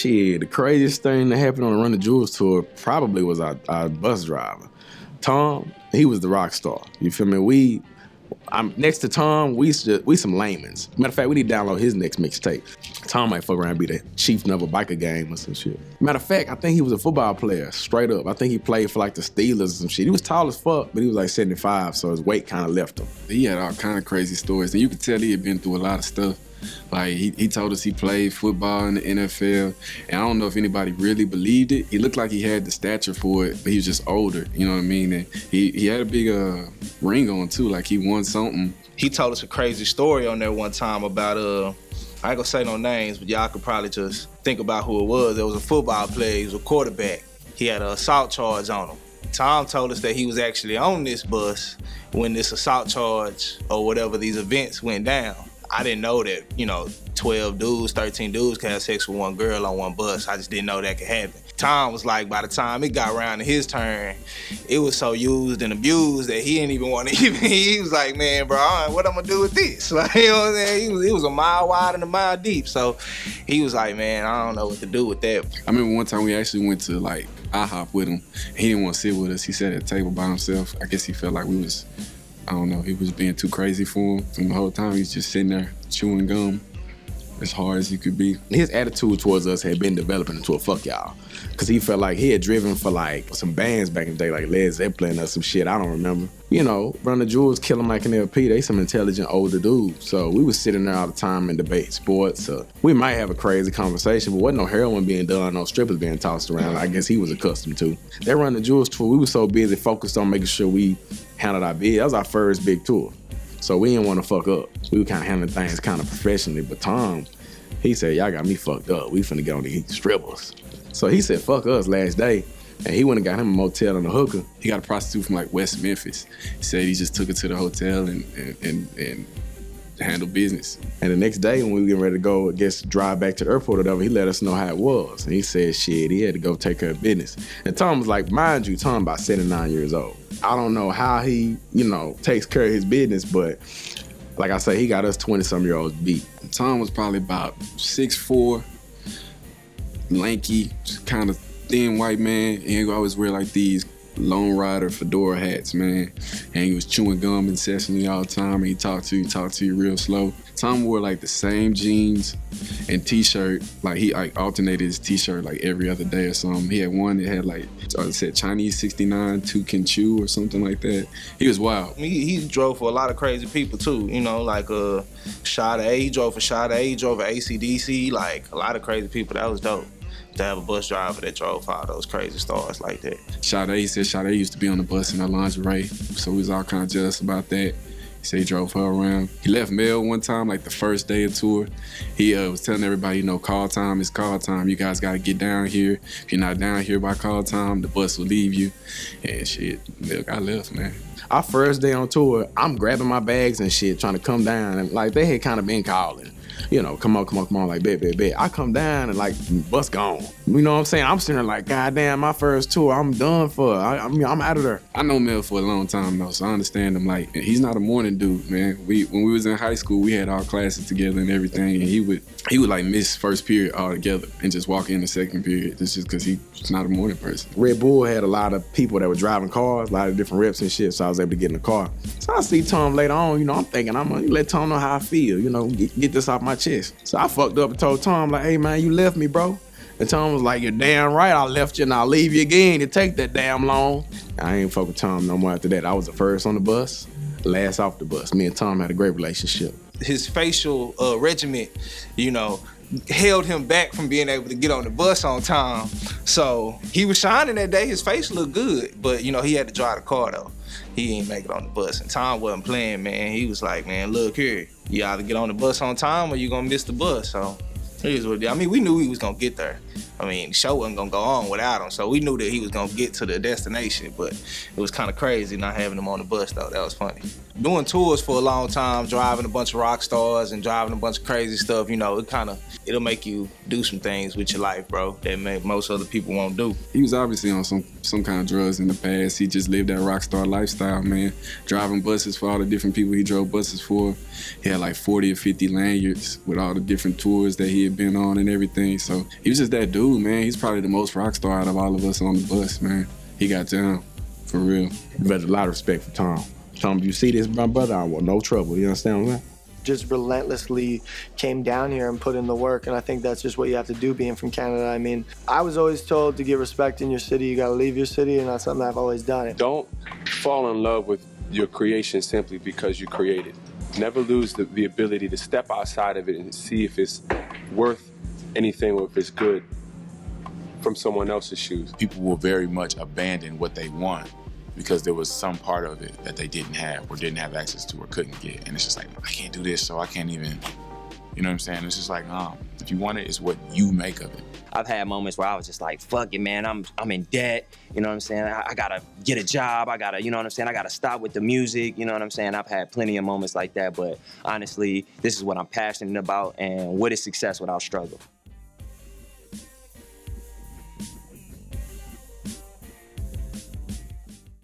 Shit, the craziest thing that happened on the Run the Jewels tour probably was our bus driver. Tom, he was the rock star. You feel me? I'm next to Tom, we some laymans. Matter of fact, we need to download his next mixtape. Tom might fuck around and be the chief of a biker gang or some shit. Matter of fact, I think he was a football player, straight up. I think he played for like the Steelers or some shit. He was tall as fuck, but he was like 75, so his weight kind of left him. He had all kind of crazy stories, and you could tell he had been through a lot of stuff. Like, he told us he played football in the NFL, and I don't know if anybody really believed it. He looked like he had the stature for it, but he was just older, you know what I mean? And he had a big ring on, too, like he won something. He told us a crazy story on there one time about, I ain't gonna say no names, but y'all could probably just think about who it was. There was a football player, he was a quarterback. He had an assault charge on him. Tom told us that he was actually on this bus when this assault charge or whatever these events went down. I didn't know that, 12 dudes, 13 dudes can have sex with one girl on one bus. I just didn't know that could happen. Tom was like, by the time it got around to his turn, it was so used and abused that he didn't even want to even, he was like, man, bro, what I'm gonna do with this? Like, you know what I'm saying? It was a mile wide and a mile deep. So he was like, man, I don't know what to do with that. I remember one time we actually went to like IHOP with him. He didn't want to sit with us. He sat at the table by himself. I guess he felt like we was, I don't know, he was being too crazy for him. From the whole time, he was just sitting there chewing gum as hard as he could be. His attitude towards us had been developing into a fuck y'all. Cause he felt like he had driven for like some bands back in the day, like Led Zeppelin or some shit, I don't remember. Run the Jewels, Killah, Mike, and LP, they some intelligent older dudes. So we was sitting there all the time and debate sports. We might have a crazy conversation, but wasn't no heroin being done, no strippers being tossed around. I guess he was accustomed to. That Run the Jewels tour, we were so busy focused on making sure we handled our bid. That was our first big tour. So we didn't want to fuck up. We were kind of handling things kind of professionally, but Tom, he said, y'all got me fucked up. We finna get on these strippers. So he said, fuck us last day. And he went and got him a motel and a hooker. He got a prostitute from like West Memphis. He said he just took her to the hotel and handled business. And the next day when we were getting ready to go, I guess, drive back to the airport or whatever, he let us know how it was. And he said, shit, he had to go take care of business. And Tom was like, mind you, Tom about 79 years old. I don't know how he, takes care of his business, but like I say, he got us 20-some-year-olds beat. Tom was probably about 6'4", lanky, kind of thin white man. And he always wear like these Lone Rider fedora hats, man. And he was chewing gum incessantly all the time. And he talked to you real slow. Tom wore like the same jeans and t-shirt. Like he like alternated his t-shirt like every other day or something. He had one that had like, it said Chinese 69, two can chew or something like that. He was wild. He drove for a lot of crazy people too, like Sade. He drove for Sade, he drove for AC/DC, like a lot of crazy people. That was dope. To have a bus driver that drove for all those crazy stars like that. He said Sade used to be on the bus in her lingerie, so we was all kind of jealous about that. He said he drove her around. He left mail one time, like the first day of tour. He was telling everybody, call time is call time. You guys got to get down here. If you're not down here by call time, the bus will leave you. And shit, I left, man. Our first day on tour, I'm grabbing my bags and shit, trying to come down. And like they had kind of been calling. Come on, like, bet. I come down and like, bus gone. You know what I'm saying? I'm sitting there like, goddamn, my first tour, I'm done for. I'm out of there. I know Mel for a long time though, so I understand him. Like, he's not a morning dude, man. When we was in high school, we had all classes together and everything, and he would like miss first period altogether and just walk in the second period. It's just because he's not a morning person. Red Bull had a lot of people that were driving cars, a lot of different reps and shit, so I was able to get in the car. So I see Tom later on, I'm thinking I'm gonna let Tom know how I feel, get this off my chest. So I fucked up and told Tom, like, hey man, you left me, bro. And Tom was like, you're damn right I left you and I'll leave you again. It take that damn long. I ain't fuck with Tom no more after that. I was the first on the bus, last off the bus. Me and Tom had a great relationship. His facial regiment, held him back from being able to get on the bus on time. So he was shining that day. His face looked good, but he had to drive the car though. He didn't make it on the bus. And Tom wasn't playing, man. He was like, man, look here. You either get on the bus on time or you're gonna miss the bus. So here's what it is. I mean, we knew he was gonna get there. I mean, the show wasn't gonna go on without him. So we knew that he was gonna get to the destination, but it was kind of crazy not having him on the bus though. That was funny. Doing tours for a long time, driving a bunch of rock stars and driving a bunch of crazy stuff, it'll make you do some things with your life, bro, that most other people won't do. He was obviously on some kind of drugs in the past. He just lived that rock star lifestyle, man. Driving buses for all the different people he drove buses for. He had like 40 or 50 lanyards with all the different tours that he had been on and everything. So he was just that that dude, man. He's probably the most rock star out of all of us on the bus, man. He got down, for real. But a lot of respect for Tom. Tom, if you see this, my brother, I want no trouble. You understand what I'm saying? Just relentlessly came down here and put in the work, and I think that's just what you have to do being from Canada. I mean, I was always told to get respect in your city, you gotta leave your city, and that's something I've always done. Don't fall in love with your creation simply because you create it. Never lose the ability to step outside of it and see if it's worth anything or if it's good from someone else's shoes. People will very much abandon what they want because there was some part of it that they didn't have or didn't have access to or couldn't get. And it's just like, I can't do this, so I can't even, you know what I'm saying? It's just like, if you want it, it's what you make of it. I've had moments where I was just like, fuck it, man, I'm in debt, you know what I'm saying? I gotta get a job, I gotta, you know what I'm saying? I gotta stop with the music, you know what I'm saying? I've had plenty of moments like that, but honestly, this is what I'm passionate about, and what is success without struggle?